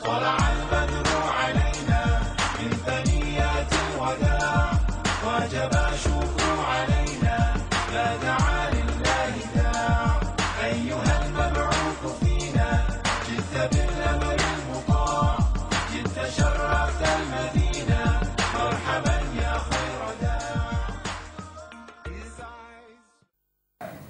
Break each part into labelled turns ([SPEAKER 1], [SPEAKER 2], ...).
[SPEAKER 1] طلع البدر علينا من ثنيات الوداع وجب الشكر علينا ما دعا لله داع أيها المبعوث فينا جئت بالأمر المطاع جئت شرفت المدينة مرحبا يا خير داع.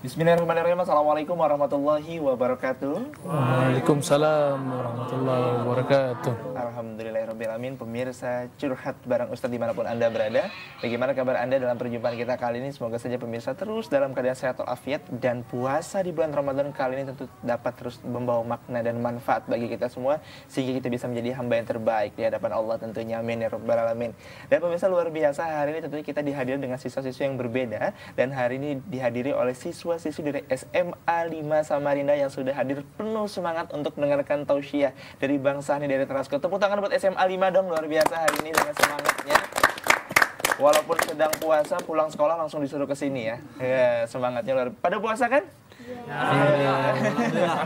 [SPEAKER 2] Bismillahirrahmanirrahim. Assalamualaikum warahmatullahi wabarakatuh.
[SPEAKER 3] Waalaikumsalam warahmatullahi wabarakatuh.
[SPEAKER 2] Alhamdulillahirrahmanirrahim. Pemirsa curhat bareng Ustadz dimanapun Anda berada. Bagaimana kabar Anda dalam perjumpaan kita kali ini? Semoga saja pemirsa terus dalam keadaan sehat walafiat. Dan puasa di bulan Ramadan kali ini tentu dapat terus membawa makna dan manfaat bagi kita semua, sehingga kita bisa menjadi hamba yang terbaik di hadapan Allah tentunya. Amin ya rabbal alamin. Dan pemirsa luar biasa, hari ini tentunya kita dihadirkan dengan siswa-siswa yang berbeda. Dan hari ini dihadiri oleh siswa-siswi dari SMA 5 Samarinda yang sudah hadir penuh semangat untuk mendengarkan tausiah dari Bang Sahni dari Terasko. Tepuk tangan buat SMA 5 dong, luar biasa hari ini dengan semangatnya. Walaupun sedang puasa, pulang sekolah langsung disuruh ke sini ya. Ya, semangatnya luar. Pada puasa kan? Ya.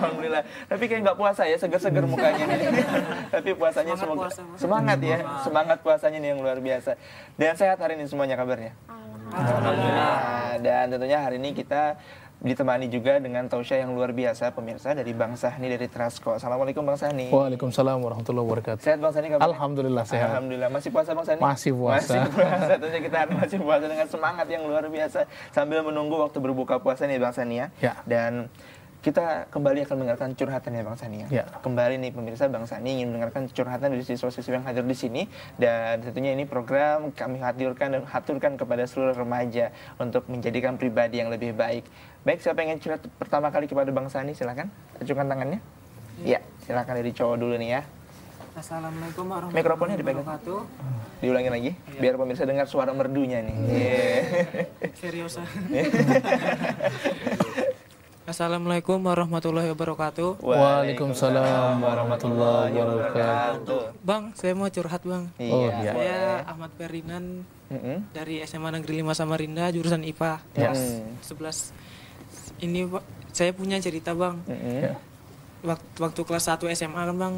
[SPEAKER 2] Alhamdulillah. Tapi kayak nggak puasa ya, seger-seger mukanya nih. Tapi puasanya semangat ya, semangat puasanya nih yang luar biasa. Dan sehat hari ini semuanya kabarnya. Alhamdulillah. Dan tentunya hari ini kita ditemani juga dengan tausiah yang luar biasa pemirsa dari Bang Sahni dari Terasko. Assalamualaikum Bang Sahni.
[SPEAKER 3] Waalaikumsalam warahmatullahi wabarakatuh.
[SPEAKER 2] Sehat Bang Sahni kabarnya?
[SPEAKER 3] Alhamdulillah sehat.
[SPEAKER 2] Alhamdulillah. Masih puasa Bang Sahni?
[SPEAKER 3] Masih puasa.
[SPEAKER 2] Masih puasa. Tentunya kita masih puasa dengan semangat yang luar biasa sambil menunggu waktu berbuka puasa nih Bang Sahni ya. Dan kita kembali akan mendengarkan curhatan ya Bang Sahni ya. Kembali nih pemirsa, Bang Sahni ingin mendengarkan curhatan dari siswa-siswa yang hadir di sini. Dan tentunya ini program kami haturkan kepada seluruh remaja untuk menjadikan pribadi yang lebih baik. Baik, siapa yang ingin curhat pertama kali kepada Bang Sahni? Silakan, acungkan tangannya. Iya, silakan dari cowok dulu nih ya.
[SPEAKER 4] Assalamualaikum warahmatullahi
[SPEAKER 2] Mikrofonnya dipegang.
[SPEAKER 4] wabarakatuh.
[SPEAKER 2] Diulangi lagi, biar pemirsa dengar suara merdunya nih.
[SPEAKER 4] Serius. Assalamualaikum warahmatullahi wabarakatuh.
[SPEAKER 3] Waalaikumsalam warahmatullahi wabarakatuh.
[SPEAKER 4] Bang, saya mau curhat bang.
[SPEAKER 2] Iya.
[SPEAKER 4] Saya Ahmad Ferdinand dari SMA Negeri 5 Samarinda, jurusan IPA.
[SPEAKER 3] Yes.
[SPEAKER 4] 11. Ini Pak, saya punya cerita bang. Waktu kelas 1 SMA kan bang,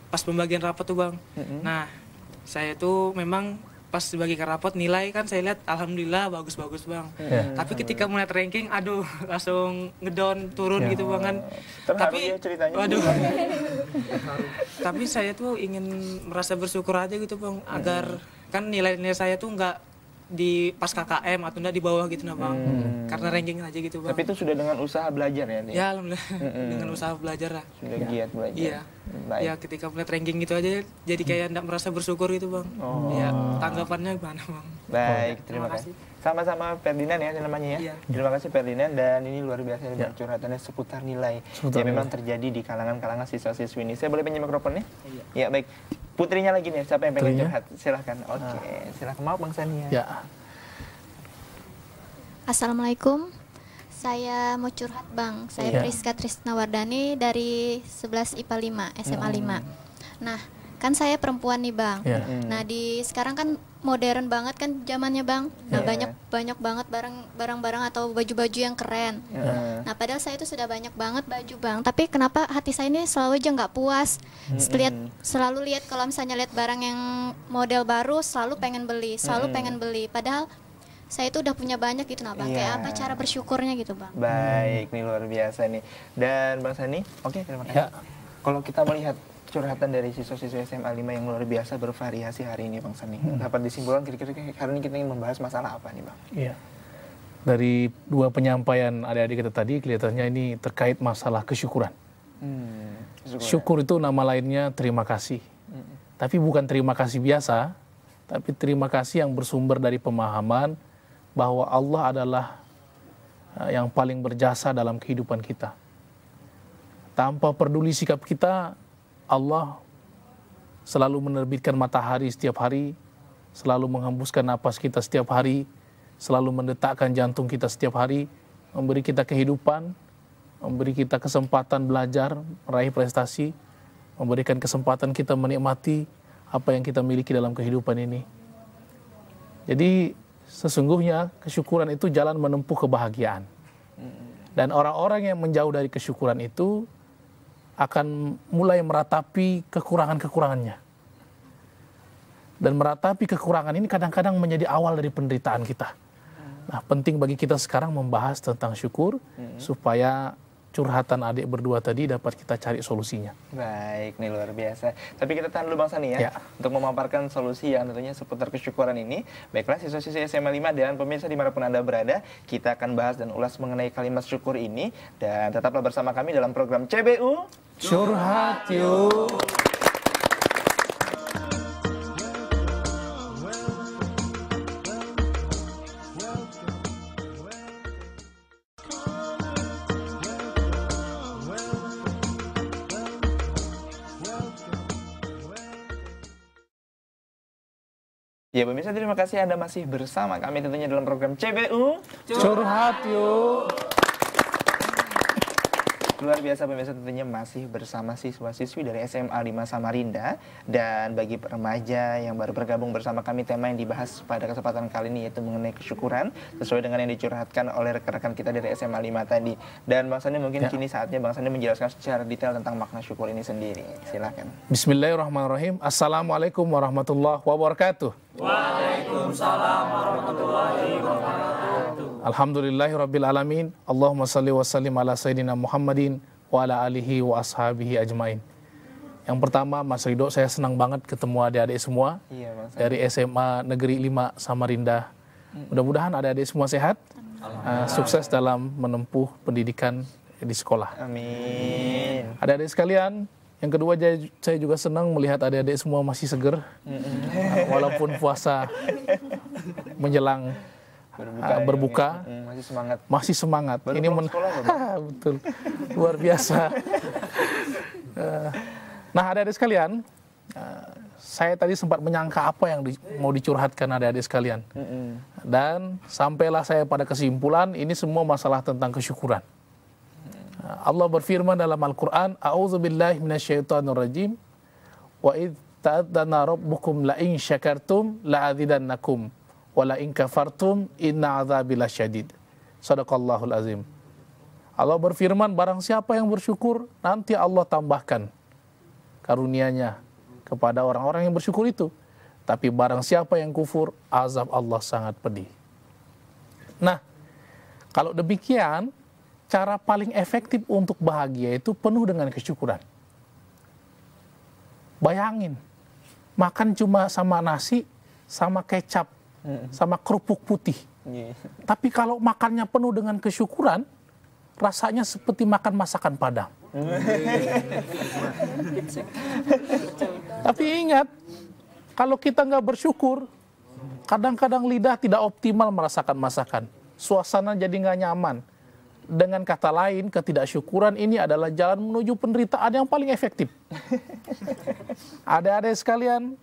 [SPEAKER 4] pas pembagian rapat tuh bang. Nah, saya tuh memang pas bagi rapat nilai kan saya lihat alhamdulillah bagus-bagus bang. Tapi ketika melihat ranking, aduh langsung ngedown turun gitu bang kan. Tapi
[SPEAKER 2] ya ceritanya.
[SPEAKER 4] waduh. Tapi saya tuh ingin merasa bersyukur aja gitu bang, agar kan nilai-nilai saya tuh nggak di pas KKM atau enggak di bawah gitu nah bang. Karena ranking aja gitu bang.
[SPEAKER 2] Tapi itu sudah dengan usaha belajar ya?
[SPEAKER 4] Ya alhamdulillah dengan usaha belajar lah.
[SPEAKER 2] Sudah giat belajar.
[SPEAKER 4] Iya.
[SPEAKER 2] Baik.
[SPEAKER 4] Ya ketika melihat ranking gitu aja jadi kayak enggak merasa bersyukur gitu bang. Ya tanggapannya gimana bang?
[SPEAKER 2] Baik, terima kasih. Sama-sama Ferdinand ya namanya ya.
[SPEAKER 4] Iya.
[SPEAKER 2] Terima kasih Ferdinand, dan ini luar biasa curhatannya seputar nilai. Ya memang terjadi di kalangan siswa-siswi ini. Saya boleh pinjam mikrofonnya?
[SPEAKER 4] Iya.
[SPEAKER 2] Ya baik. Putrinya lagi nih, siapa yang pengen curhat? Silahkan. Oke, silahkan. Maaf Bang Sania.
[SPEAKER 3] Ya.
[SPEAKER 5] Assalamualaikum. Saya mau curhat Bang. Saya Priska Trisnawardani dari 11 IPA 5, SMA 5. Nah, kan saya perempuan nih Bang. Nah, sekarang kan modern banget kan zamannya Bang. Nah, banyak banget barang-barang atau baju-baju yang keren. Nah, padahal saya itu sudah banyak banget baju Bang. Tapi kenapa hati saya ini selalu aja nggak puas? Selalu lihat kalau misalnya lihat barang yang model baru, selalu pengen beli. Padahal saya itu udah punya banyak gitu nah Bang. Kayak apa cara bersyukurnya gitu Bang?
[SPEAKER 2] Baik, nih luar biasa nih. Dan Bang Sani, oke, terima kasih. Kalau kita melihat curhatan dari siswa-siswa SMA 5 yang luar biasa bervariasi hari ini Bang Sani, dapat disimpulkan kira-kira hari ini kita ingin membahas masalah apa nih Bang?
[SPEAKER 3] Iya. Dari dua penyampaian adik-adik kita tadi kelihatannya ini terkait masalah kesyukuran. Syukur itu nama lainnya terima kasih. Tapi bukan terima kasih biasa, tapi terima kasih yang bersumber dari pemahaman bahwa Allah adalah yang paling berjasa dalam kehidupan kita. Tanpa peduli sikap kita, Allah selalu menerbitkan matahari setiap hari, selalu menghembuskan napas kita setiap hari, selalu mendetakkan jantung kita setiap hari, memberi kita kehidupan, memberi kita kesempatan belajar, meraih prestasi, memberikan kesempatan kita menikmati apa yang kita miliki dalam kehidupan ini. Jadi sesungguhnya kesyukuran itu jalan menempuh kebahagiaan. Dan orang-orang yang menjauh dari kesyukuran itu akan mulai meratapi kekurangan-kekurangannya. Dan meratapi kekurangan ini kadang-kadang menjadi awal dari penderitaan kita. Nah, penting bagi kita sekarang membahas tentang syukur supaya curhatan adik berdua tadi dapat kita cari solusinya.
[SPEAKER 2] Baik, nih luar biasa. Tapi kita tahan dulu Bang Sani ya, untuk memaparkan solusi yang tentunya seputar kesyukuran ini. Baiklah siswa-siswi SMA 5 dan pemirsa dimanapun Anda berada, kita akan bahas dan ulas mengenai kalimat syukur ini. Dan tetaplah bersama kami dalam program CBU
[SPEAKER 3] Curhat Yuk.
[SPEAKER 2] Ya pemirsa, terima kasih Anda masih bersama kami tentunya dalam program CBU
[SPEAKER 3] Curhat Yuk.
[SPEAKER 2] Luar biasa pemirsa, tentunya masih bersama siswa-siswi dari SMA 5 Samarinda. Dan bagi remaja yang baru bergabung bersama kami, tema yang dibahas pada kesempatan kali ini yaitu mengenai kesyukuran, sesuai dengan yang dicurhatkan oleh rekan-rekan kita dari SMA 5 tadi. Dan Bang Sandi mungkin kini saatnya Bang Sandi menjelaskan secara detail tentang makna syukur ini sendiri. Silakan.
[SPEAKER 3] Bismillahirrahmanirrahim. Assalamualaikum warahmatullahi wabarakatuh.
[SPEAKER 1] Waalaikumsalam warahmatullahi wabarakatuh.
[SPEAKER 3] Alhamdulillahirrabbilalamin. Allahumma salli wa sallim ala Sayyidina Muhammadin wa ala alihi wa ashabihi ajmain. Yang pertama, Mas Ridho, saya senang banget ketemu adik-adik semua dari SMA Negeri 5 Samarinda. Mudah-mudahan adik-adik semua sehat, sukses dalam menempuh pendidikan di sekolah.
[SPEAKER 2] Amin.
[SPEAKER 3] Adik-adik sekalian, yang kedua saya juga senang melihat adik-adik semua masih seger, walaupun puasa menjelang berbuka, masih semangat.
[SPEAKER 2] Baru
[SPEAKER 3] ini betul, luar biasa. Nah, adik-adik sekalian, saya tadi sempat menyangka apa yang mau dicurhatkan adik-adik sekalian, dan sampailah saya pada kesimpulan ini semua masalah tentang kesyukuran. Allah berfirman dalam Al-Quran, A'udzubillahi minasyaitonirrajim, wa idh ta'adzana rabbukum la in syakartum la'azidannakum wala in kafartum inna adzabi lasyadid. Shadaqallahul azim. Allah berfirman, barang siapa yang bersyukur, nanti Allah tambahkan karunia-Nya kepada orang-orang yang bersyukur itu. Tapi barang siapa yang kufur, azab Allah sangat pedih. Nah, kalau demikian, cara paling efektif untuk bahagia itu penuh dengan kesyukuran. Bayangin, makan cuma sama nasi, sama kecap, sama kerupuk putih. Tapi kalau makannya penuh dengan kesyukuran, rasanya seperti makan masakan Padang. Tapi ingat, kalau kita nggak bersyukur, kadang-kadang lidah tidak optimal merasakan masakan. Suasana jadi nggak nyaman. Dengan kata lain, ketidaksyukuran ini adalah jalan menuju penderitaan yang paling efektif. Adik-adik sekalian,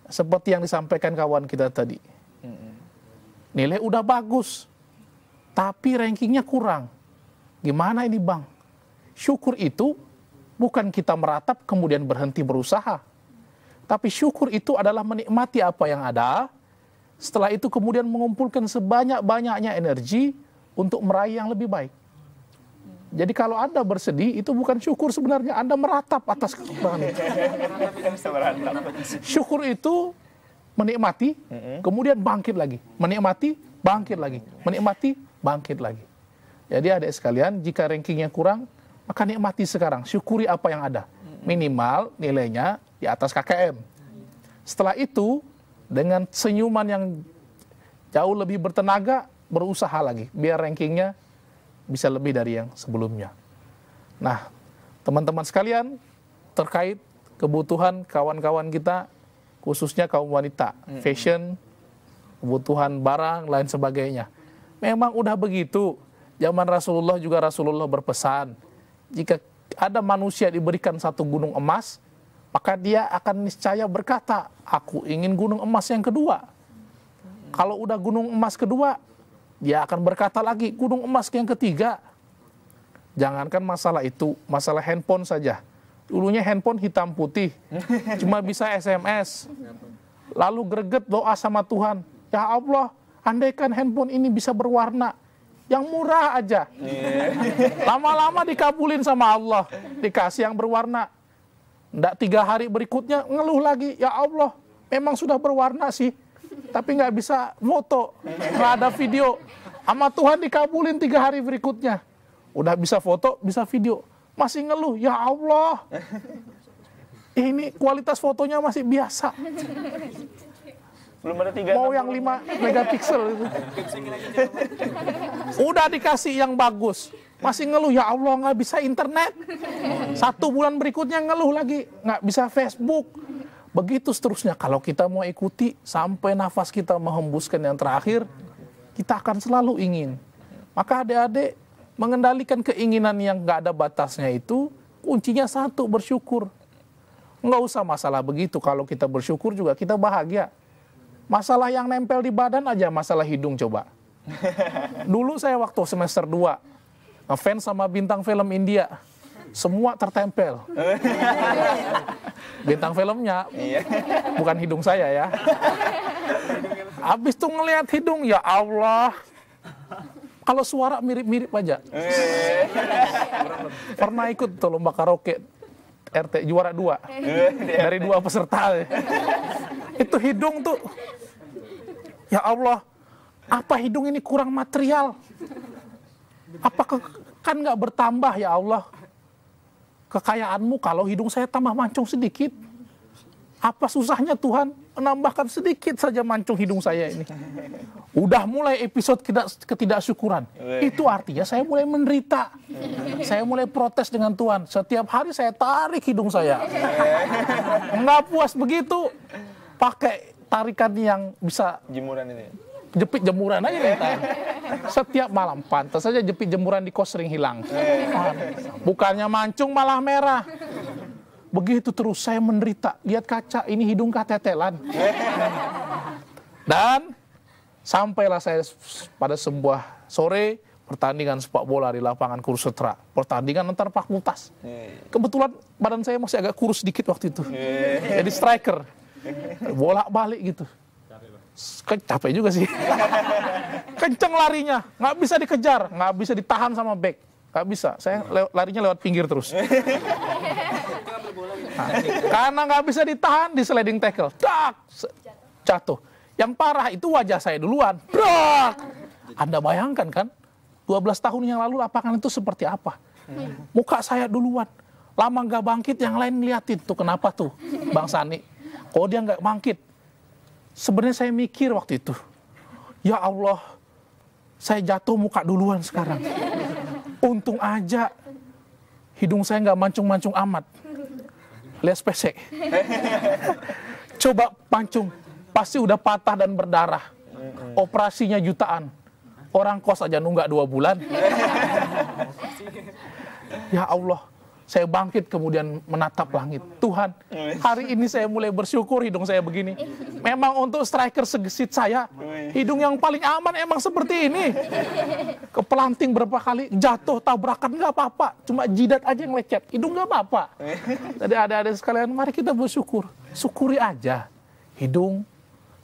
[SPEAKER 3] seperti yang disampaikan kawan kita tadi, nilai udah bagus, tapi rankingnya kurang. Gimana ini Bang? Syukur itu bukan kita meratap kemudian berhenti berusaha. Tapi syukur itu adalah menikmati apa yang ada, setelah itu kemudian mengumpulkan sebanyak-banyaknya energi untuk meraih yang lebih baik. Jadi kalau Anda bersedih, itu bukan syukur sebenarnya, Anda meratap atas kekurangan. Syukur itu menikmati, kemudian bangkit lagi. Menikmati, bangkit lagi. Menikmati, bangkit lagi. Jadi adik sekalian, jika rankingnya kurang, maka nikmati sekarang. Syukuri apa yang ada. Minimal nilainya di atas KKM. Setelah itu, dengan senyuman yang jauh lebih bertenaga, berusaha lagi. Biar rankingnya bisa lebih dari yang sebelumnya. Nah, teman-teman sekalian, terkait kebutuhan kawan-kawan kita, khususnya kaum wanita, fashion, kebutuhan barang, lain sebagainya. Memang udah begitu. Zaman Rasulullah juga Rasulullah berpesan, jika ada manusia diberikan satu gunung emas, maka dia akan niscaya berkata, aku ingin gunung emas yang kedua. Kalau udah gunung emas kedua, dia akan berkata lagi, gunung emas yang ketiga. Jangankan masalah itu, masalah handphone saja. Dulunya handphone hitam putih, cuma bisa SMS. Lalu greget doa sama Tuhan, ya Allah, andaikan handphone ini bisa berwarna, yang murah aja. Lama-lama dikabulin sama Allah, dikasih yang berwarna. Nggak 3 hari berikutnya ngeluh lagi, ya Allah, memang sudah berwarna sih, tapi nggak bisa foto, nggak ada video. Sama Tuhan dikabulin 3 hari berikutnya. Udah bisa foto, bisa video. Masih ngeluh, ya Allah. Ini kualitas fotonya masih biasa.
[SPEAKER 2] Belum ada 3.
[SPEAKER 3] Mau yang 5 megapiksel itu. Udah dikasih yang bagus. Masih ngeluh, ya Allah nggak bisa internet. 1 bulan berikutnya ngeluh lagi, nggak bisa Facebook. Begitu seterusnya. Kalau kita mau ikuti sampai nafas kita menghembuskan yang terakhir, kita akan selalu ingin. Maka adik-adik mengendalikan keinginan yang nggak ada batasnya itu, kuncinya 1, bersyukur. Nggak usah masalah begitu, kalau kita bersyukur juga kita bahagia. Masalah yang nempel di badan aja, masalah hidung coba. Dulu saya waktu semester 2, ngefans sama bintang film India. Semua tertempel. Bintang filmnya, bukan hidung saya ya. Habis tuh ngelihat hidung, ya Allah. Kalau suara mirip-mirip aja. Pernah ikut tuh lomba karaoke RT juara 2 dari 2 peserta. Itu hidung tuh, ya Allah, apa hidung ini kurang material? Apakah kan nggak bertambah, ya Allah, kekayaanmu kalau hidung saya tambah mancung sedikit? Apa susahnya Tuhan menambahkan sedikit saja mancung hidung saya ini? Udah mulai episode ketidaksyukuran. Itu artinya saya mulai menderita. Saya mulai protes dengan Tuhan. Setiap hari saya tarik hidung saya. Nggak puas begitu, pakai tarikan yang bisa
[SPEAKER 2] Jemuran ini.
[SPEAKER 3] jepit jemuran aja nih. Setiap malam, pantas saja jepit jemuran di kos sering hilang. Bukannya mancung malah merah. Begitu terus saya menderita. Lihat kaca, ini hidung ketetelan. Dan sampailah saya pada sebuah sore pertandingan sepak bola di lapangan Kursetra. Pertandingan antar fakultas. Kebetulan badan saya masih agak kurus sedikit waktu itu. Jadi striker. Bolak-balik gitu. Capek juga sih. Kenceng larinya, nggak bisa dikejar, nggak bisa ditahan sama back, nggak bisa. Saya larinya lewat pinggir terus. Nah, karena nggak bisa ditahan, di sliding tackle, tak, jatuh. Yang parah itu wajah saya duluan. Brak! Anda bayangkan kan, 12 tahun yang lalu lapangan itu seperti apa? Muka saya duluan. Lama nggak bangkit, yang lain ngeliatin tuh kenapa tuh, Bang Sani? Kok dia nggak bangkit? Sebenarnya saya mikir waktu itu, ya Allah, saya jatuh muka duluan sekarang. Untung aja hidung saya nggak mancung-mancung amat. Lihat pesek. Coba pancung, pasti udah patah dan berdarah. Operasinya jutaan. Orang kos aja nunggak 2 bulan. Ya Allah, saya bangkit kemudian menatap langit. Tuhan, hari ini saya mulai bersyukur hidung saya begini. Memang untuk striker segesit saya, hidung yang paling aman emang seperti ini. Kepelanting berapa kali, jatuh, tabrakan, nggak apa-apa. Cuma jidat aja yang lecet, hidung nggak apa-apa. Jadi ada sekalian, mari kita bersyukur. Syukuri aja. Hidung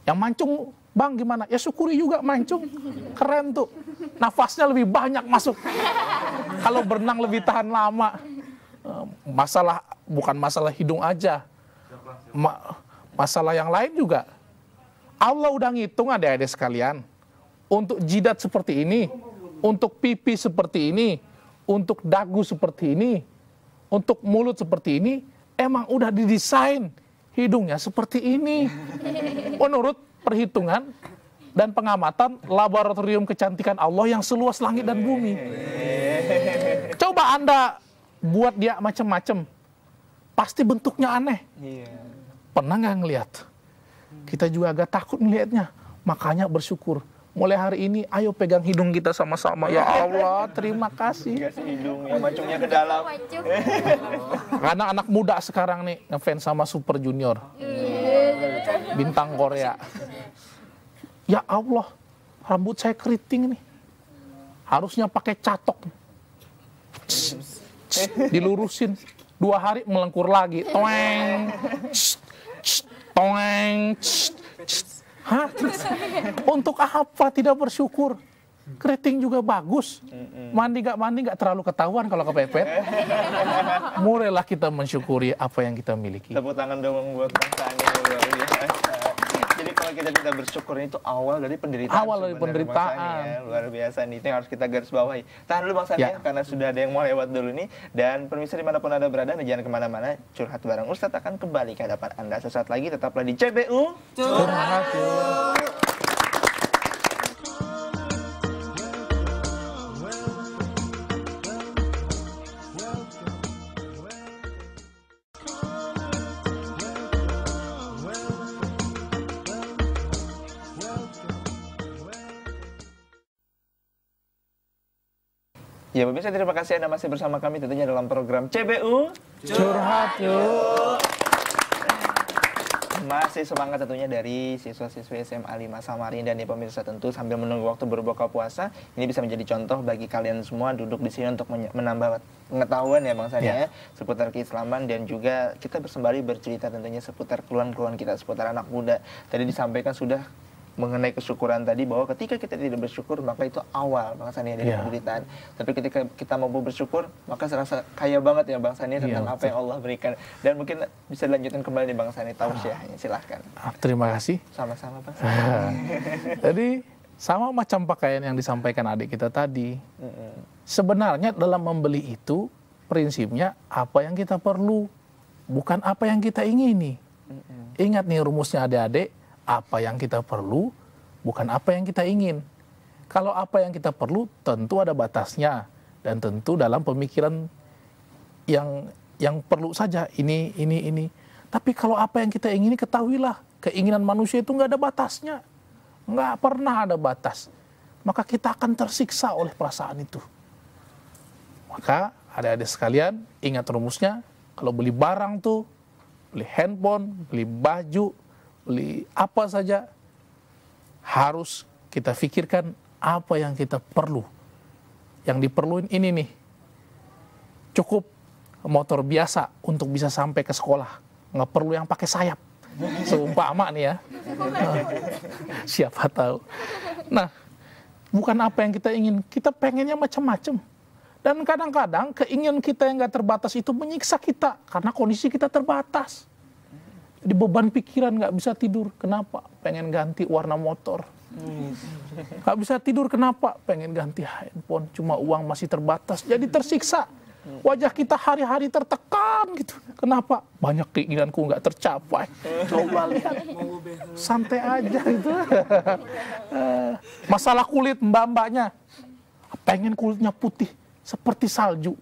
[SPEAKER 3] yang mancung, Bang gimana? Ya syukuri juga mancung. Keren tuh. Nafasnya lebih banyak masuk. Kalau berenang lebih tahan lama. Masalah, bukan masalah hidung aja. Masalah yang lain juga. Allah udah ngitung adik-adik sekalian. Untuk jidat seperti ini, untuk pipi seperti ini, untuk dagu seperti ini, untuk mulut seperti ini, emang udah didesain hidungnya seperti ini. Menurut perhitungan dan pengamatan laboratorium kecantikan Allah yang seluas langit dan bumi. Coba Anda buat dia macam-macam, pasti bentuknya aneh. Pernah nggak ngelihat? Kita juga agak takut ngelihatnya. Makanya bersyukur. Mulai hari ini, ayo pegang hidung kita sama-sama. Ya Allah, terima kasih.
[SPEAKER 2] Kasih hidung yang mancungnya ke dalam.
[SPEAKER 3] Karena anak muda sekarang nih ngefans sama Super Junior, bintang Korea. Ya Allah, rambut saya keriting nih. Harusnya pakai catok. Dilurusin. 2 hari melengkur lagi. Toeng. Toeng. Hah? Untuk apa tidak bersyukur? keriting juga bagus. Mandi nggak terlalu ketahuan kalau kepepet. Mulailah kita mensyukuri apa yang kita miliki.
[SPEAKER 2] Tepuk tangan dong buat Bang Sani, luar biasa. Jadi kalau kita bersyukur itu awal dari penderitaan.
[SPEAKER 3] Awal dari penderitaan.
[SPEAKER 2] Ya. Luar biasa nih, itu yang harus kita garis bawahi. Tahan dulu Bang Sani ya, karena sudah ada yang mau lewat dulu nih. Dan pemirsa dimanapun Anda berada, jangan kemana-mana. Curhat bareng Ustadz akan kembali ke hadapan Anda. Sesaat lagi tetaplah di CBU.
[SPEAKER 1] Curhat yuk.
[SPEAKER 2] Ya pemirsa, terima kasih Anda masih bersama kami tentunya dalam program CBU
[SPEAKER 3] Curhat yuk.
[SPEAKER 2] Masih semangat tentunya dari siswa-siswi SMA 5 Samarinda nih pemirsa, tentu sambil menunggu waktu berbuka puasa. Ini bisa menjadi contoh bagi kalian semua duduk di sini untuk menambah pengetahuan ya Bang Sani ya, seputar keislaman, dan juga kita bersembari bercerita tentunya seputar keluhan-keluhan kita seputar anak muda. Tadi disampaikan sudah mengenai kesyukuran tadi, bahwa ketika kita tidak bersyukur maka itu awal Bang Sani dari penderitaan. Tapi ketika kita mau bersyukur maka serasa kaya banget ya Bang Sani tentang apa yang Allah berikan. Dan mungkin bisa dilanjutkan kembali nih Bang Sani tausiahnya, silahkan.
[SPEAKER 3] Terima kasih.
[SPEAKER 2] Sama-sama Bang Sani.
[SPEAKER 3] Jadi sama macam pakaian yang disampaikan adik kita tadi. Sebenarnya dalam membeli itu prinsipnya apa yang kita perlu, bukan apa yang kita ingini. Ingat nih rumusnya adik-adik, apa yang kita perlu, bukan apa yang kita ingin. Kalau apa yang kita perlu, tentu ada batasnya. Dan tentu dalam pemikiran yang perlu saja, ini. Tapi kalau apa yang kita ingini, ketahuilah, keinginan manusia itu nggak ada batasnya. Nggak pernah ada batas. Maka kita akan tersiksa oleh perasaan itu. Maka adik-adik sekalian, ingat rumusnya, kalau beli barang tuh, beli handphone, beli baju, beli apa saja, harus kita pikirkan apa yang kita perlu. Yang diperluin ini nih, cukup motor biasa untuk bisa sampai ke sekolah, nggak perlu yang pakai sayap, seumpama nih ya. Siapa tahu. Nah, bukan apa yang kita ingin, kita pengennya macam-macam. Dan kadang-kadang keinginan kita yang nggak terbatas itu menyiksa kita, karena kondisi kita terbatas. Jadi beban pikiran, nggak bisa tidur. Kenapa? Pengen ganti warna motor. Nggak bisa tidur, kenapa? Pengen ganti handphone. Cuma uang masih terbatas. Jadi tersiksa. Wajah kita hari-hari tertekan gitu. Kenapa? Banyak keinginanku nggak tercapai. Coba lihat. Santai aja gitu. Masalah kulit mbak-mbaknya. Pengen kulitnya putih seperti salju.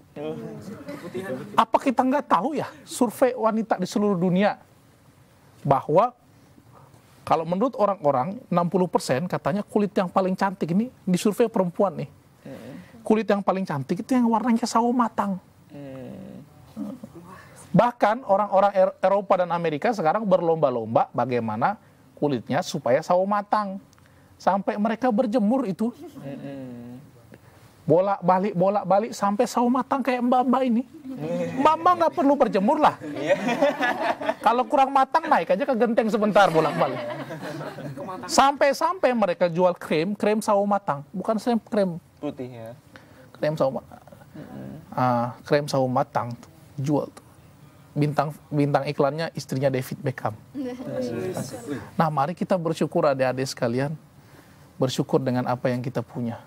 [SPEAKER 3] Apa kita nggak tahu ya? Survei wanita di seluruh dunia, bahwa kalau menurut orang-orang 60% katanya kulit yang paling cantik ini di survei perempuan nih. Kulit yang paling cantik itu yang warnanya sawo matang. Bahkan orang-orang Eropa dan Amerika sekarang berlomba-lomba bagaimana kulitnya supaya sawo matang. Sampai mereka berjemur itu. Bolak-balik sampai sawo matang kayak mbak-mbak ini. Mbak-mbak nggak perlu berjemur lah. Kalau kurang matang naik aja ke genteng sebentar bolak-balik. Sampai mereka jual krem sawo matang, bukan krem
[SPEAKER 2] putih ya.
[SPEAKER 3] Krem sawo matang. Krem sawo matang jual tuh. Bintang iklannya istrinya David Beckham. Nah, mari kita bersyukur adik-adik sekalian. Bersyukur dengan apa yang kita punya.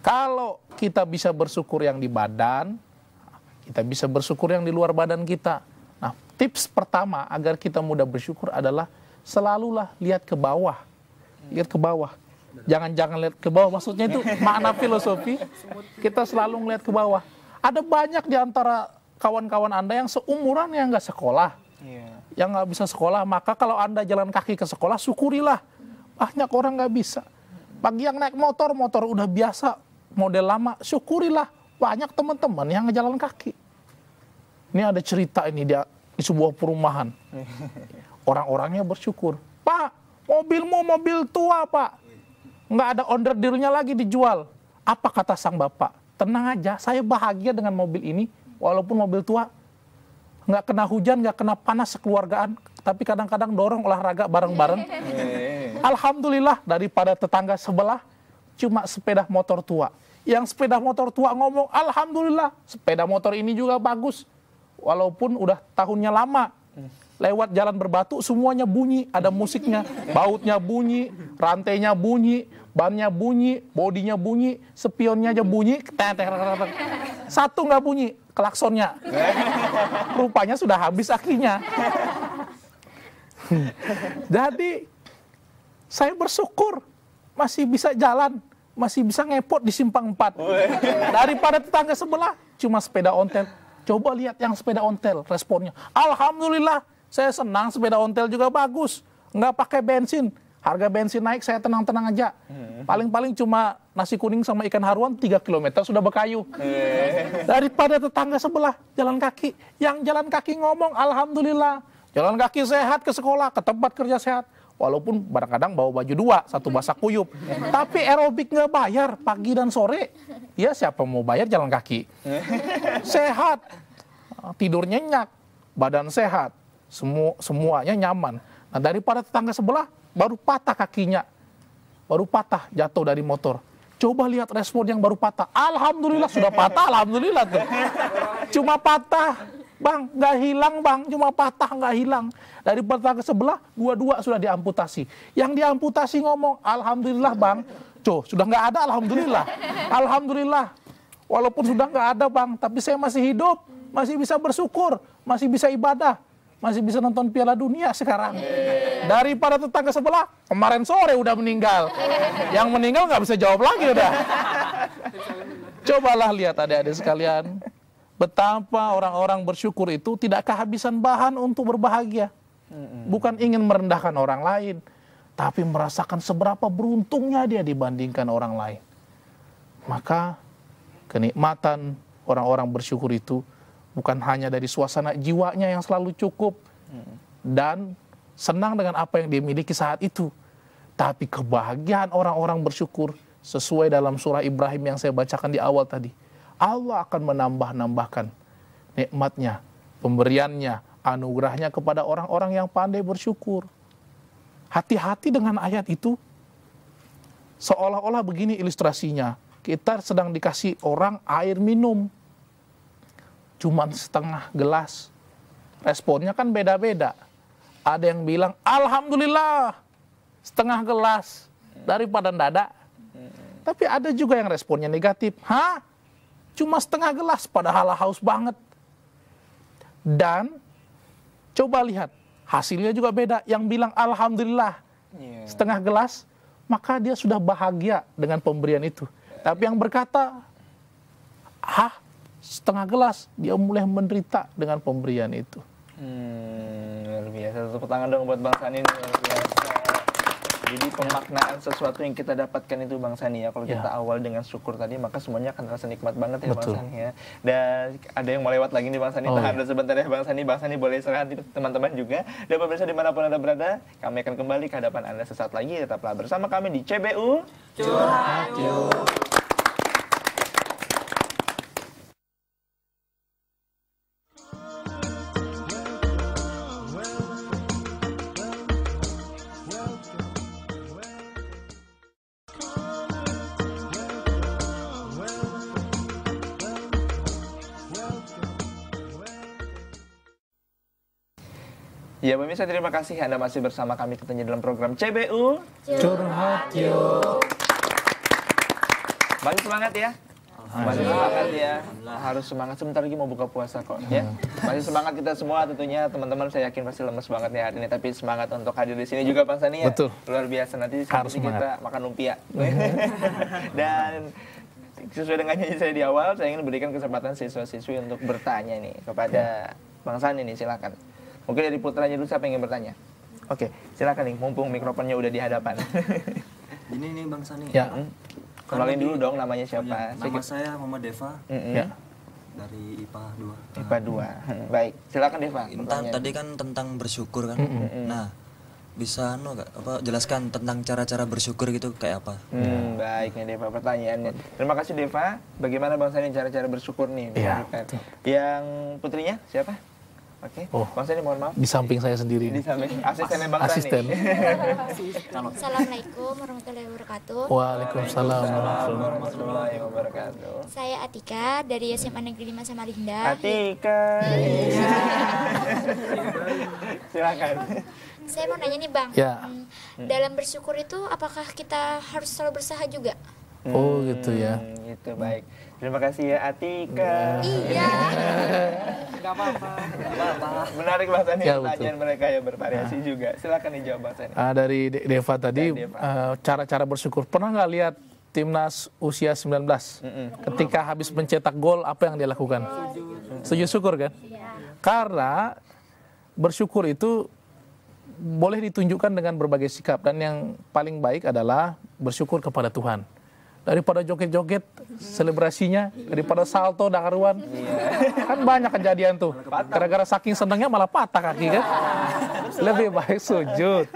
[SPEAKER 3] Kalau kita bisa bersyukur yang di badan, kita bisa bersyukur yang di luar badan kita. Nah, tips pertama agar kita mudah bersyukur adalah selalulah lihat ke bawah. Lihat ke bawah. Jangan lihat ke bawah, maksudnya itu makna filosofi. Kita selalu melihat ke bawah. Ada banyak di antara kawan-kawan Anda yang seumuran yang nggak sekolah. Yang nggak bisa sekolah, maka kalau Anda jalan kaki ke sekolah, syukurilah. Banyak orang nggak bisa. Bagi yang naik motor udah biasa, model lama, syukurilah. Banyak teman-teman yang ngejalan kaki. Ini ada cerita ini di sebuah perumahan. Orang-orangnya bersyukur. Pak, mobilmu mobil tua, Pak. Nggak ada onderdilnya lagi dijual. Apa kata sang bapak? Tenang aja, saya bahagia dengan mobil ini. Walaupun mobil tua, nggak kena hujan, nggak kena panas sekeluargaan. Tapi kadang-kadang dorong olahraga bareng-bareng. Alhamdulillah, daripada tetangga sebelah cuma sepeda motor tua. Yang sepeda motor tua ngomong, alhamdulillah, sepeda motor ini juga bagus. Walaupun udah tahunnya lama. Lewat jalan berbatu semuanya bunyi, ada musiknya. Bautnya bunyi, rantainya bunyi, bannya bunyi, bodinya bunyi, spionnya aja bunyi. Satu nggak bunyi, klaksonnya. Rupanya sudah habis akinya. Jadi saya bersyukur masih bisa jalan, masih bisa ngepot di simpang 4. Daripada tetangga sebelah cuma sepeda ontel. Coba lihat yang sepeda ontel, responnya. Alhamdulillah, saya senang sepeda ontel juga bagus. Nggak pakai bensin. Harga bensin naik, saya tenang-tenang aja. Paling-paling cuma nasi kuning sama ikan haruan 3 km sudah berkayu. Daripada tetangga sebelah jalan kaki. Yang jalan kaki ngomong, alhamdulillah. Jalan kaki sehat ke sekolah, ke tempat kerja sehat. Walaupun kadang-kadang bawa baju 2, satu basah kuyup. Tapi aerobik nggak bayar pagi dan sore. Ya siapa mau bayar jalan kaki? Sehat, tidur nyenyak, badan sehat, semuanya nyaman. Nah daripada tetangga sebelah baru patah kakinya, baru patah jatuh dari motor. Coba lihat respon yang baru patah. Alhamdulillah sudah patah, alhamdulillah tuh. Cuma patah. Bang, nggak hilang bang, cuma patah nggak hilang. Dari tetangga sebelah, dua-dua sudah diamputasi. Yang diamputasi ngomong, alhamdulillah bang. Sudah nggak ada, alhamdulillah. Alhamdulillah. Walaupun sudah nggak ada bang, tapi saya masih hidup, masih bisa bersyukur, masih bisa ibadah, masih bisa nonton Piala Dunia sekarang. Daripada tetangga sebelah, kemarin sore udah meninggal. Yang meninggal nggak bisa jawab lagi udah. Cobalah lihat adik-adik sekalian. Betapa orang-orang bersyukur itu tidak kehabisan bahan untuk berbahagia. Bukan ingin merendahkan orang lain, tapi merasakan seberapa beruntungnya dia dibandingkan orang lain. Maka kenikmatan orang-orang bersyukur itu bukan hanya dari suasana jiwanya yang selalu cukup dan senang dengan apa yang dia miliki saat itu, tapi kebahagiaan orang-orang bersyukur sesuai dalam surah Ibrahim yang saya bacakan di awal tadi. Allah akan menambah-nambahkan nikmatnya, pemberiannya, anugerahnya kepada orang-orang yang pandai bersyukur. Hati-hati dengan ayat itu. Seolah-olah begini ilustrasinya. Kita sedang dikasih orang air minum. Cuman setengah gelas. Responnya kan beda-beda. Ada yang bilang, alhamdulillah, setengah gelas daripada dada. Tapi ada juga yang responnya negatif. Cuma setengah gelas, padahal haus banget. Dan coba lihat, hasilnya juga beda. Yang bilang alhamdulillah setengah gelas, maka dia sudah bahagia dengan pemberian itu. Tapi yang berkata, setengah gelas, dia mulai menderita dengan pemberian itu.
[SPEAKER 2] Luar biasa. Tepuk tangan dong buat Bang Sani. Luar biasa. Jadi pemaknaan sesuatu yang kita dapatkan itu Bang Sani ya. Kalau kita awal dengan syukur tadi, maka semuanya akan terasa nikmat banget ya. Betul. Bang Sani ya. Dan ada yang mau lewat lagi nih Bang Sani. Tahan sebentar ya Bang Sani. Bang Sani boleh istirahat teman-teman juga. Dan pemirsa dimanapun Anda berada, kami akan kembali ke hadapan Anda sesaat lagi. Tetaplah bersama kami di CBU Curhat Yuk. Ya pemirsa, terima kasih Anda masih bersama kami tentunya dalam program CBU
[SPEAKER 3] Curhat Yuk.
[SPEAKER 2] Masih semangat ya? Masih semangat ya? Harus semangat, sebentar lagi mau buka puasa kok ya. Masih semangat kita semua tentunya, teman-teman saya yakin pasti lemes banget nih hari ini. Tapi semangat untuk hadir di sini juga Bang Sani ya.
[SPEAKER 3] Betul.
[SPEAKER 2] Luar biasa, nanti kita makan lumpia. Dan sesuai dengan janji saya di awal, saya ingin berikan kesempatan siswa-siswi untuk bertanya nih kepada Bang Sani nih, silakan. Mungkin dari putranya dulu, siapa yang ingin bertanya? Oke, silakan nih, mumpung mikrofonnya udah di hadapan.
[SPEAKER 1] Ini Bang Sani.
[SPEAKER 3] Ya.
[SPEAKER 2] Kenalin dulu dong namanya siapa.
[SPEAKER 1] Nama saya Muhammad Deva.
[SPEAKER 3] Ya.
[SPEAKER 1] Dari IPA 2.
[SPEAKER 2] IPA 2. Baik, silakan Deva.
[SPEAKER 1] Tadi kan tentang bersyukur kan. Nah, bisa jelaskan tentang cara-cara bersyukur gitu kayak apa?
[SPEAKER 2] Baik nih Deva pertanyaannya. Terima kasih Deva. Bagaimana Bang Sani cara-cara bersyukur nih?
[SPEAKER 3] Iya.
[SPEAKER 2] Yang putrinya siapa? Oke, Bang Sani mohon maaf.
[SPEAKER 3] Di samping saya sendiri.
[SPEAKER 2] Di samping asistennya Bang
[SPEAKER 3] Asisten.
[SPEAKER 2] Sani.
[SPEAKER 5] Assalamualaikum warahmatullahi wabarakatuh.
[SPEAKER 3] Waalaikumsalam
[SPEAKER 2] warahmatullahi wabarakatuh.
[SPEAKER 5] Saya Atika dari SMA Negeri 5 Samarinda.
[SPEAKER 2] Atika. Silakan.
[SPEAKER 5] Saya mau nanya nih Bang,
[SPEAKER 3] Ya.
[SPEAKER 5] dalam bersyukur itu apakah kita harus selalu berusaha juga?
[SPEAKER 3] Oh gitu ya.
[SPEAKER 2] Gitu, baik. Terima kasih ya Atika.
[SPEAKER 5] Iya.
[SPEAKER 4] Gak apa-apa.
[SPEAKER 2] Menarik Bang Sani,
[SPEAKER 3] Ya,
[SPEAKER 2] pertanyaan mereka yang bervariasi juga. Silakan dijawab Bang Sani.
[SPEAKER 3] Dari Deva tadi,
[SPEAKER 2] Deva.
[SPEAKER 3] cara-cara bersyukur. Pernah nggak lihat timnas usia 19? Ketika habis mencetak gol, apa yang dia lakukan? Sujud syukur kan? Karena bersyukur itu boleh ditunjukkan dengan berbagai sikap. Dan yang paling baik adalah bersyukur kepada Tuhan. Daripada joget-joget selebrasinya, daripada salto dakaruan. Kan banyak kejadian tuh. Gara-gara saking senangnya malah patah kaki kan. Lebih baik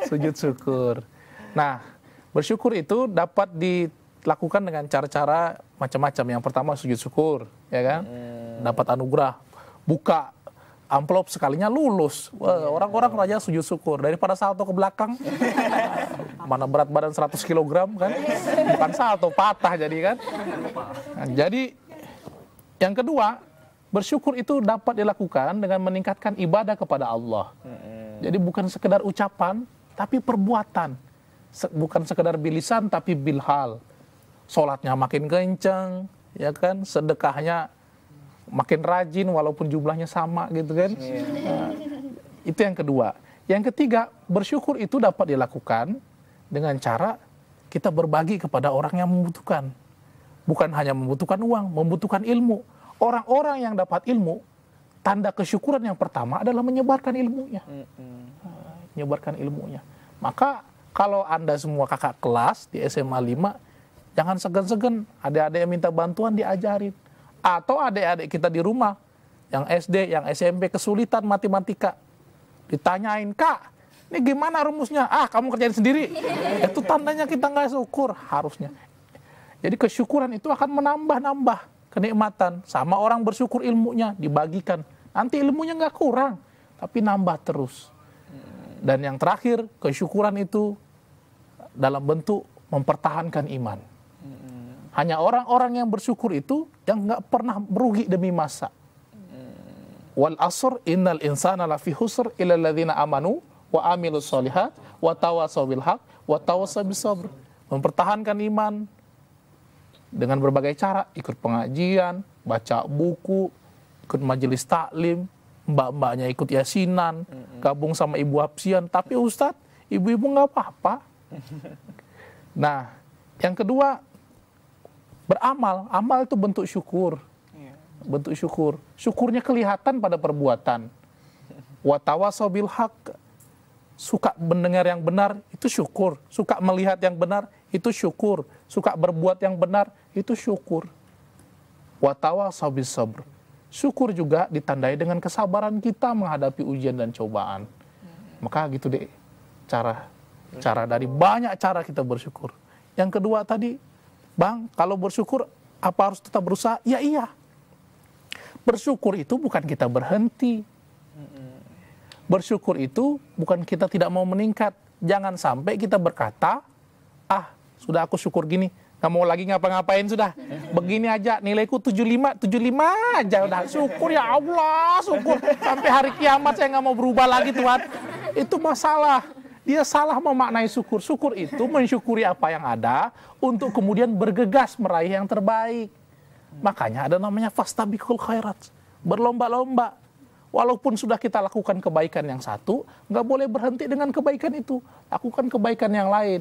[SPEAKER 3] sujud syukur. Nah, bersyukur itu dapat dilakukan dengan cara-cara macam-macam. Yang pertama sujud syukur, ya kan? Dapat anugerah, buka amplop sekalinya lulus. Wah, orang-orang raja sujud syukur. Daripada salto ke belakang, mana berat badan 100 kg kan? Bukan salto, patah jadi kan? Nah, jadi yang kedua, bersyukur itu dapat dilakukan dengan meningkatkan ibadah kepada Allah. Jadi bukan sekedar ucapan, tapi perbuatan. Bukan sekedar bilisan, tapi bilhal. Sholatnya makin kenceng, ya kan? Sedekahnya makin rajin walaupun jumlahnya sama gitu kan. Nah, itu yang kedua. Yang ketiga, bersyukur itu dapat dilakukan dengan cara kita berbagi kepada orang yang membutuhkan. Bukan hanya membutuhkan uang, membutuhkan ilmu. Orang-orang yang dapat ilmu, tanda kesyukuran yang pertama adalah menyebarkan ilmunya. Menyebarkan ilmunya. Maka kalau Anda semua kakak kelas di SMA 5, jangan segan-segan adik-adik yang minta bantuan diajarin. Atau adik-adik kita di rumah, yang SD, yang SMP kesulitan matematika. Ditanyain, Kak, ini gimana rumusnya? Ah, kamu kerjain sendiri. Itu tandanya kita nggak syukur, harusnya. Jadi kesyukuran itu akan menambah-nambah kenikmatan. Sama orang bersyukur ilmunya, dibagikan. Nanti ilmunya nggak kurang, tapi nambah terus. Dan yang terakhir, kesyukuran itu dalam bentuk mempertahankan iman. Hanya orang-orang yang bersyukur itu yang nggak pernah merugi demi masa. Wal asr innal insana lafi husr illa alladzina amanu wa amilus solihat wa tawasaw bil haq wa tawasaw bis sabr. Mempertahankan iman dengan berbagai cara, ikut pengajian, baca buku, ikut majelis taklim, mbak-mbaknya ikut yasinan, gabung sama ibu hapsian. Tapi Ustadz, ibu-ibu nggak apa-apa. Nah, yang kedua, beramal. Amal itu bentuk syukur. Bentuk syukur. Syukurnya kelihatan pada perbuatan. Wa tawasaw bil haq. Suka mendengar yang benar, itu syukur. Suka melihat yang benar, itu syukur. Suka berbuat yang benar, itu syukur. Wa tawasaw bis sabr. Syukur juga ditandai dengan kesabaran kita menghadapi ujian dan cobaan. Maka gitu deh cara dari banyak cara kita bersyukur. Yang kedua tadi, Bang, kalau bersyukur apa harus tetap berusaha? Ya iya. Bersyukur itu bukan kita berhenti. Bersyukur itu bukan kita tidak mau meningkat. Jangan sampai kita berkata, ah sudah aku syukur gini, nggak mau lagi ngapa-ngapain sudah. Begini aja, nilaiku 75 aja udah. Syukur ya Allah, syukur. Sampai hari kiamat saya nggak mau berubah lagi Tuhan. Itu masalah. Dia salah memaknai syukur. Syukur itu mensyukuri apa yang ada untuk kemudian bergegas meraih yang terbaik. Makanya ada namanya fastabiqul khairat. Berlomba-lomba. Walaupun sudah kita lakukan kebaikan yang satu, nggak boleh berhenti dengan kebaikan itu. Lakukan kebaikan yang lain.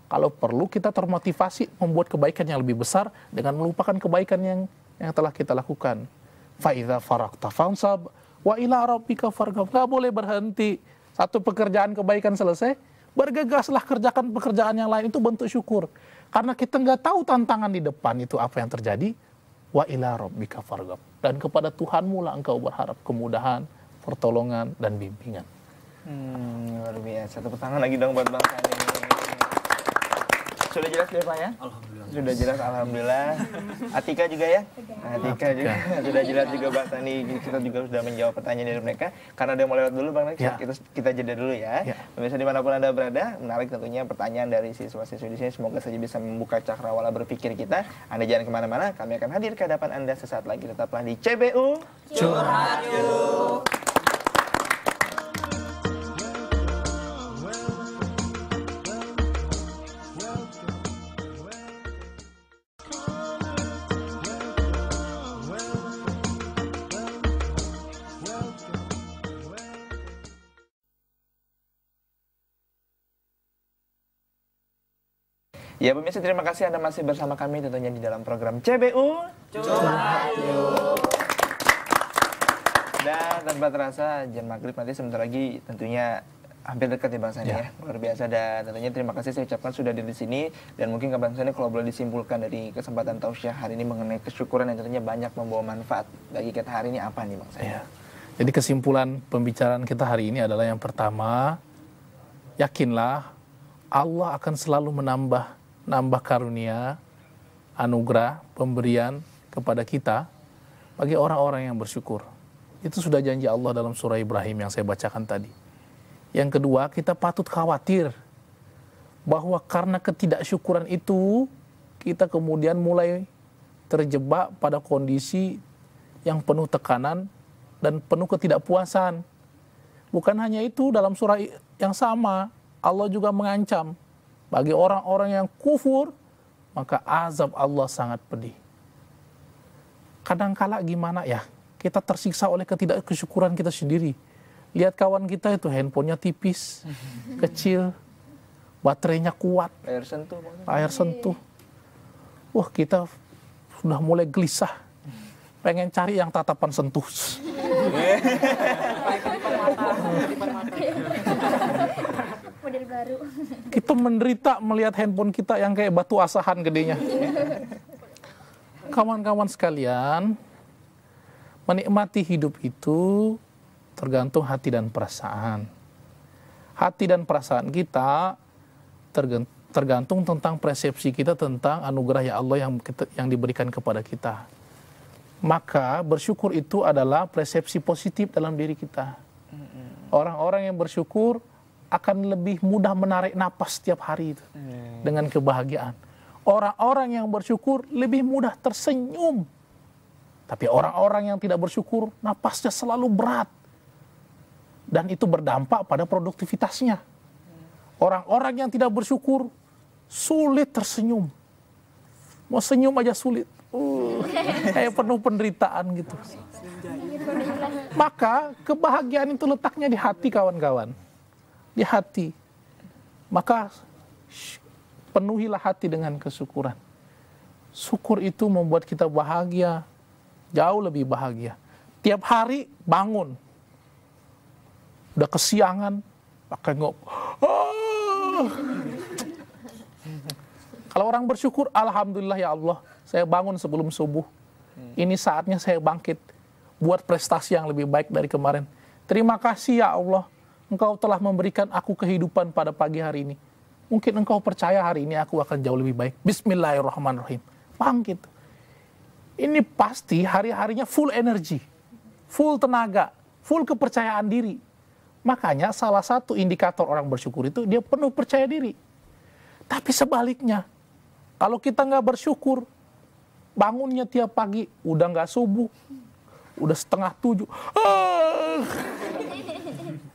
[SPEAKER 3] Kalau perlu kita termotivasi membuat kebaikan yang lebih besar dengan melupakan kebaikan yang telah kita lakukan. Fa idza faragta fansab wa ila rabbika farghab. Nggak boleh berhenti. Satu pekerjaan kebaikan selesai, bergegaslah kerjakan pekerjaan yang lain. Itu bentuk syukur. Karena kita nggak tahu tantangan di depan itu apa yang terjadi. Wa ila rabbika farghab. Dan kepada Tuhanmu lah engkau berharap kemudahan, pertolongan, dan bimbingan.
[SPEAKER 2] Luar biasa. Tepuk tangan lagi dong buat Bang Sani. Sudah jelas ya Pak ya? Alhamdulillah. Sudah jelas, alhamdulillah. Atika juga ya? Atika juga. Sudah jelas juga Mbak Tani. Kita juga sudah menjawab pertanyaan dari mereka. Karena ada yang mau lewat dulu Bang Nek, kita jeda dulu ya. Pemirsa dimanapun Anda berada, menarik tentunya pertanyaan dari siswa-siswi di sini. Semoga saja bisa membuka cakrawala berpikir kita. Anda jangan kemana-mana, kami akan hadir ke hadapan Anda sesaat lagi. Tetaplah di CBU Curhat Yuk. Ya pemirsa, terima kasih Anda masih bersama kami tentunya di dalam program CBU Curhat Yuk. Dan tanpa terasa jam maghrib nanti sebentar lagi tentunya hampir dekat ya Bang Sani ya. Luar biasa, dan tentunya terima kasih saya ucapkan sudah di sini. Dan mungkin ke Bang Sani kalau boleh disimpulkan dari kesempatan tausiah hari ini mengenai kesyukuran yang tentunya banyak membawa manfaat bagi kita hari ini apa nih Bang Sani?
[SPEAKER 3] Jadi kesimpulan pembicaraan kita hari ini adalah yang pertama, yakinlah Allah akan selalu menambah karunia, anugerah, pemberian kepada kita bagi orang-orang yang bersyukur. Itu sudah janji Allah dalam surah Ibrahim yang saya bacakan tadi. Yang kedua, kita patut khawatir bahwa karena ketidaksyukuran itu, kita kemudian mulai terjebak pada kondisi yang penuh tekanan dan penuh ketidakpuasan. Bukan hanya itu, dalam surah yang sama, Allah juga mengancam bagi orang-orang yang kufur, maka azab Allah sangat pedih. Kadangkala gimana ya, kita tersiksa oleh ketidaksyukuran kita sendiri. Lihat kawan kita itu handphonenya tipis, kecil, baterainya kuat, layar sentuh. Wah, kita sudah mulai gelisah, pengen cari yang tatapan sentuh.
[SPEAKER 5] Model baru.
[SPEAKER 3] Kita menderita melihat handphone kita yang kayak batu asahan gedenya. Kawan-kawan sekalian, menikmati hidup itu tergantung hati dan perasaan. Hati dan perasaan kita tergantung tentang persepsi kita tentang anugerah ya Allah yang diberikan kepada kita. Maka bersyukur itu adalah persepsi positif dalam diri kita. Orang-orang yang bersyukur akan lebih mudah menarik napas setiap hari itu dengan kebahagiaan. Orang-orang yang bersyukur lebih mudah tersenyum. Tapi orang-orang yang tidak bersyukur, napasnya selalu berat. Dan itu berdampak pada produktivitasnya. Orang-orang yang tidak bersyukur, sulit tersenyum. Mau senyum aja sulit. Kayak penuh penderitaan gitu. Maka kebahagiaan itu letaknya di hati kawan-kawan. Di hati. Maka penuhilah hati dengan kesyukuran. Syukur itu membuat kita bahagia, jauh lebih bahagia. Tiap hari bangun, udah kesiangan, pakai Kalau orang bersyukur, alhamdulillah ya Allah, saya bangun sebelum subuh. Ini saatnya saya bangkit, buat prestasi yang lebih baik dari kemarin. Terima kasih ya Allah, Engkau telah memberikan aku kehidupan pada pagi hari ini. Mungkin Engkau percaya hari ini aku akan jauh lebih baik. Bismillahirrahmanirrahim. Bangkit. Ini pasti hari-harinya full energi, full tenaga, full kepercayaan diri. Makanya salah satu indikator orang bersyukur itu dia penuh percaya diri. Tapi sebaliknya, kalau kita nggak bersyukur, bangunnya tiap pagi udah nggak subuh, udah 6:30.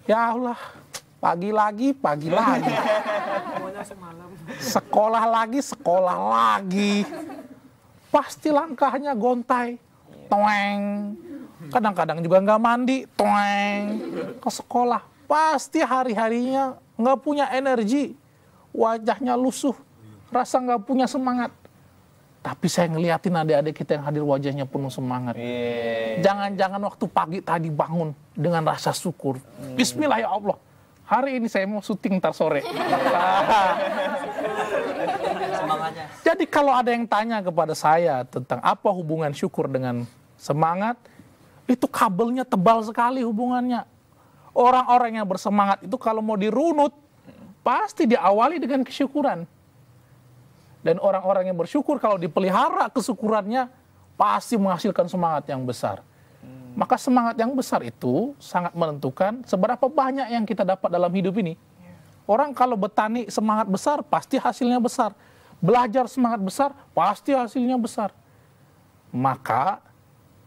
[SPEAKER 3] Ya Allah, pagi lagi. Sekolah lagi. Pasti langkahnya gontai, toeng. Kadang-kadang juga nggak mandi, toeng. Ke sekolah, pasti hari-harinya nggak punya energi, wajahnya lusuh, rasa nggak punya semangat. Tapi saya ngeliatin adik-adik kita yang hadir wajahnya penuh semangat. Jangan-jangan waktu pagi tadi bangun dengan rasa syukur. Bismillah ya Allah. Hari ini saya mau syuting ntar sore.
[SPEAKER 1] Semangatnya.
[SPEAKER 3] Jadi kalau ada yang tanya kepada saya tentang apa hubungan syukur dengan semangat, itu kabelnya tebal sekali hubungannya. Orang-orang yang bersemangat itu kalau mau dirunut, pasti diawali dengan kesyukuran. Dan orang-orang yang bersyukur kalau dipelihara kesyukurannya pasti menghasilkan semangat yang besar. Maka semangat yang besar itu sangat menentukan seberapa banyak yang kita dapat dalam hidup ini. Orang kalau bertani semangat besar pasti hasilnya besar. Belajar semangat besar pasti hasilnya besar. Maka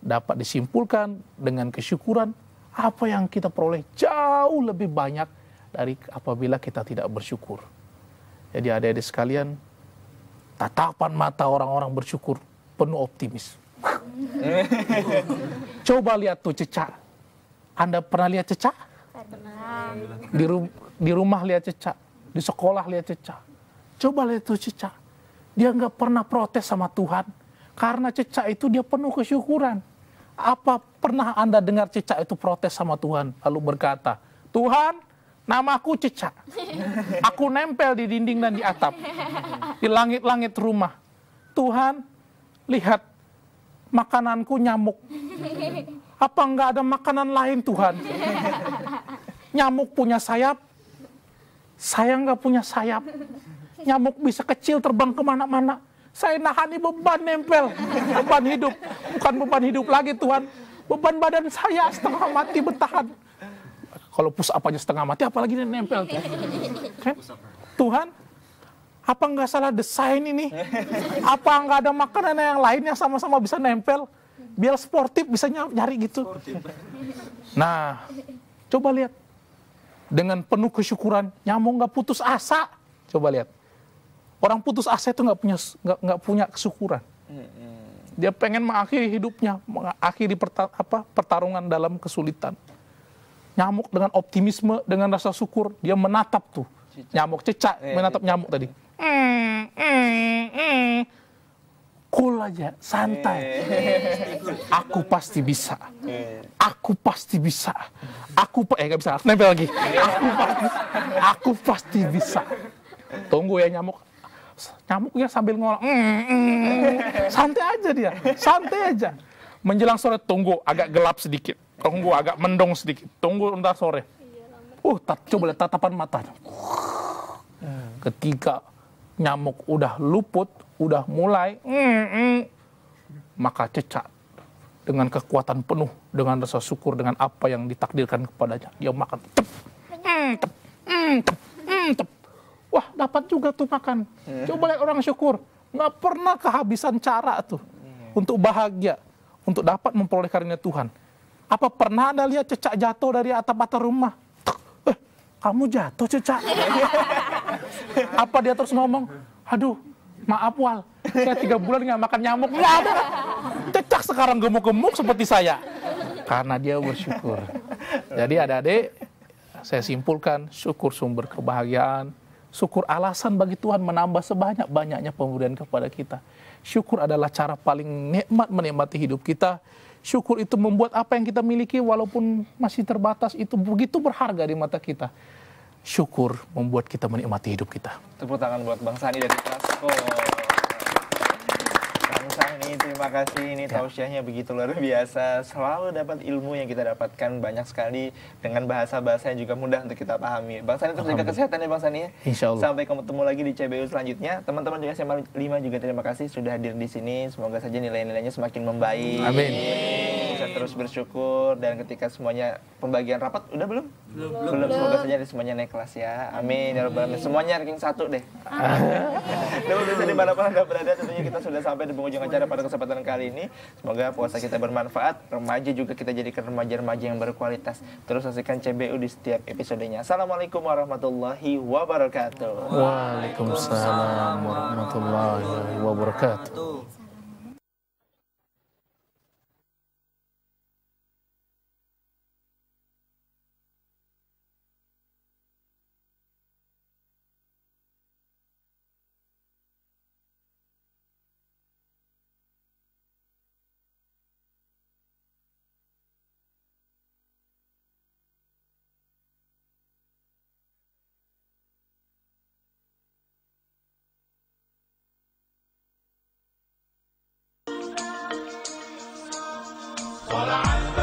[SPEAKER 3] dapat disimpulkan dengan kesyukuran apa yang kita peroleh jauh lebih banyak dari apabila kita tidak bersyukur. Jadi adik-adik sekalian, tatapan mata orang-orang bersyukur penuh optimis. Coba lihat tuh cecak. Anda pernah lihat cecak? Pernah. Di rumah lihat cecak, di sekolah lihat cecak. Coba lihat tuh cecak. Dia nggak pernah protes sama Tuhan. Karena cecak itu dia penuh kesyukuran. Apa pernah Anda dengar cecak itu protes sama Tuhan lalu berkata, Tuhan, namaku cecak. Aku nempel di dinding dan di atap. Di langit-langit rumah. Tuhan, lihat makananku nyamuk. Apa enggak ada makanan lain Tuhan? Nyamuk punya sayap. Saya enggak punya sayap. Nyamuk bisa kecil terbang kemana-mana. Saya nahani beban nempel. Beban hidup. Bukan beban hidup lagi Tuhan. Beban badan saya setengah mati bertahan. Kalau push up aja setengah mati, apalagi ini nempel. Kan? Tuhan, apa nggak salah desain ini? Apa nggak ada makanan yang lain yang sama-sama bisa nempel? Biar sportif bisa nyari gitu. Nah, coba lihat. Dengan penuh kesyukuran, nyamuk nggak putus asa. Coba lihat. Orang putus asa itu nggak punya kesyukuran. Dia pengen mengakhiri hidupnya, mengakhiri pertarungan dalam kesulitan. Nyamuk dengan optimisme, dengan rasa syukur, dia menatap tuh. Nyamuk cecak, menatap nyamuk tadi. Cool aja, santai. Aku pasti bisa. Aku pasti bisa. Nggak bisa, nempel lagi. Aku pasti bisa. Tunggu ya nyamuk. Nyamuknya sambil ngolak. Santai aja dia, santai aja. Menjelang sore tunggu agak gelap sedikit. Tunggu agak mendung sedikit. Tunggu ntar sore. Coba lihat tatapan mata. Ketika nyamuk udah luput, udah mulai, maka cecak dengan kekuatan penuh, dengan rasa syukur, dengan apa yang ditakdirkan kepadanya. Dia makan. Wah, dapat juga tuh makan. Coba lihat orang syukur. Nggak pernah kehabisan cara tuh untuk bahagia, untuk dapat memperoleh karunia Tuhan. Apa pernah Anda lihat cecak jatuh dari atap-atap rumah? Kamu jatuh cecak. Apa dia terus ngomong, aduh maaf Wal, saya 3 bulan nggak makan nyamuk. Nggak ada. Cecak sekarang gemuk-gemuk seperti saya. Karena dia bersyukur. Jadi adik-adik, saya simpulkan syukur sumber kebahagiaan. Syukur alasan bagi Tuhan menambah sebanyak-banyaknya pemberian kepada kita. Syukur adalah cara paling nikmat menikmati hidup kita. Syukur itu membuat apa yang kita miliki walaupun masih terbatas itu begitu berharga di mata kita. Syukur membuat kita menikmati hidup kita.
[SPEAKER 2] Tepuk tangan buat Bang Sani dari Trasko. Bang Sani, terima kasih. Ini tausiahnya begitu luar biasa. Selalu dapat ilmu yang kita dapatkan banyak sekali dengan bahasa-bahasa yang juga mudah untuk kita pahami. Bang Sani terus jaga kesehatan ya Bang Sani ya.
[SPEAKER 3] Insya Allah.
[SPEAKER 2] Sampai ketemu lagi di CBU selanjutnya. Teman-teman juga SMA 5 juga terima kasih sudah hadir di sini. Semoga saja nilai-nilainya semakin membaik.
[SPEAKER 3] Amin.
[SPEAKER 2] Bisa terus bersyukur dan ketika semuanya pembagian rapat udah belum? Belum. Semoga saja semuanya naik kelas ya. Amin ya rabbal alamin. Semuanya ranking 1 deh. Dan bisa dimanapun Anda berada, tentunya kita sudah sampai di penghujung acara pada kesempatan kali ini. Semoga puasa kita bermanfaat, remaja juga kita jadikan remaja-remaja yang berkualitas. Terus saksikan CBU di setiap episodenya. Assalamualaikum warahmatullahi wabarakatuh.
[SPEAKER 3] Waalaikumsalam warahmatullahi wabarakatuh.
[SPEAKER 6] طلع